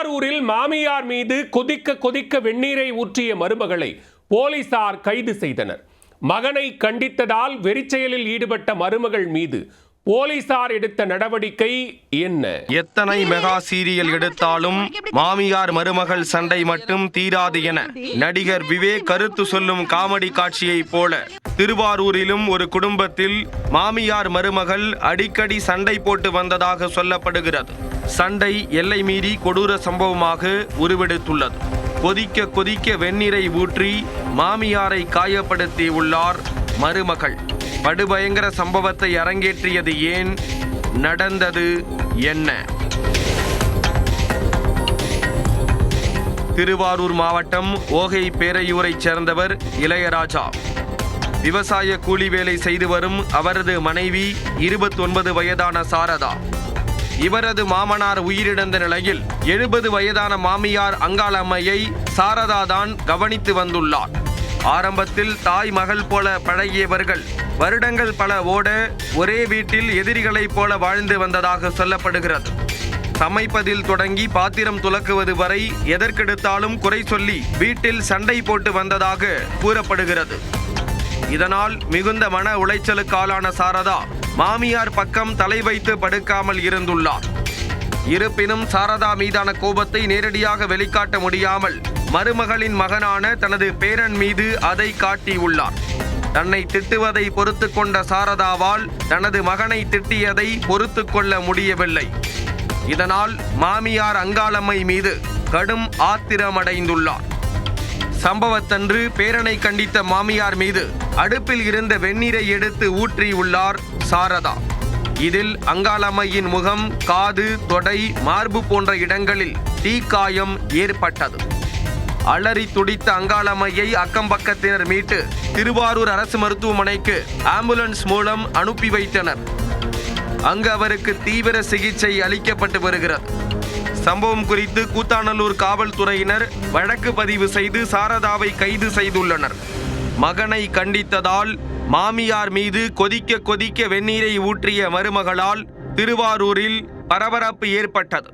திருவாரூரில் மாமியார் மீது கொதிக்க கொதிக்க வெந்நீரை ஊற்றிய மருமகளை போலீசார் கைது செய்தனர். மகனை கண்டித்ததால் வெறிச்செயலில் ஈடுபட்ட மருமகள் மீது போலீசார் எடுத்த நடவடிக்கை என்ன? எத்தனை மெகா சீரியல் எடுத்தாலும் மாமியார் மருமகள் சண்டை மட்டும் தீராது என நடிகர் விவேக் கருத்து சொல்லும் காமெடி காட்சியைப் போல திருவாரூரிலும் ஒரு குடும்பத்தில் மாமியார் மருமகள் அடிக்கடி சண்டை போட்டு வந்ததாக சொல்லப்படுகிறது. சண்டை எல்லை மீறி கொடூர சம்பவமாக உருவெடுத்துள்ளது. கொதிக்க கொதிக்க வெந்நீரை ஊற்றி மாமியாரை காயப்படுத்தி உள்ளார் மருமகள். படுபயங்கர சம்பவத்தை அரங்கேற்றியது ஏன்? நடந்தது என்ன? திருவாரூர் மாவட்டம் ஓகை பேரையூரைச் சேர்ந்தவர் இளையராஜா. விவசாய கூலி வேலை செய்து வரும் அவரது மனைவி 29 வயதான சாரதா. இவரது மாமனார் உயிரிழந்த நிலையில் 70 வயதான மாமியார் அங்காளம்மையை சாரதா தான் கவனித்து வந்துள்ளார். ஆரம்பத்தில் தாய் மகள் போல பழகியவர்கள் வருடங்கள் பல ஓட ஒரே வீட்டில் எதிரிகளைப் போல வாழ்ந்து வந்ததாக சொல்லப்படுகிறது. சமைப்பதில் தொடங்கி பாத்திரம் துலக்குவது வரை எதற்கெடுத்தாலும் குறை சொல்லி வீட்டில் சண்டை போட்டு வந்ததாக கூறப்படுகிறது. இதனால் மிகுந்த மன உளைச்சலுக்கு ஆளான சாரதா மாமியார் பக்கம் தலை வைத்து படுக்காமல் இருந்துள்ளார். இருப்பினும் சாரதா மீதான கோபத்தை நேரடியாக வெளிக்காட்ட முடியாமல் மருமகளின் மகனான தனது பேரன் மீது அதை காட்டியுள்ளார். தன்னை திட்டுவதை பொறுத்து கொண்ட சாரதாவால் தனது மகனை திட்டியதை பொறுத்து கொள்ள முடியவில்லை. இதனால் மாமியார் அங்காளம்மை மீது கடும் ஆத்திரமடைந்துள்ளார். சம்பவத்தன்று பேரனை கண்டித்த மாமியார் மீது அடுப்பில் இருந்த வெந்நீரை எடுத்து ஊற்றியுள்ளார் சாரதா. இதில் அங்காளம்மையின் முகம், காது, தொடை, மார்பு போன்ற இடங்களில் தீக்காயம் ஏற்பட்டது. அலறி துடித்த அங்காளம்மையை அக்கம்பக்கத்தினர் மீட்டு திருவாரூர் அரசு மருத்துவமனைக்கு ஆம்புலன்ஸ் மூலம் அனுப்பி வைத்தனர். அங்கு அவருக்கு தீவிர சிகிச்சை அளிக்கப்பட்டு வருகிறது. சம்பவம் குறித்து கூத்தாநல்லூர் காவல்துறையினர் வழக்கு பதிவு செய்து சாரதாவை கைது செய்துள்ளனர். மகனை கண்டித்ததால் மாமியார் மீது கொதிக்க கொதிக்க வெந்நீரை ஊற்றிய மருமகளால் திருவாரூரில் பரபரப்பு ஏற்பட்டது.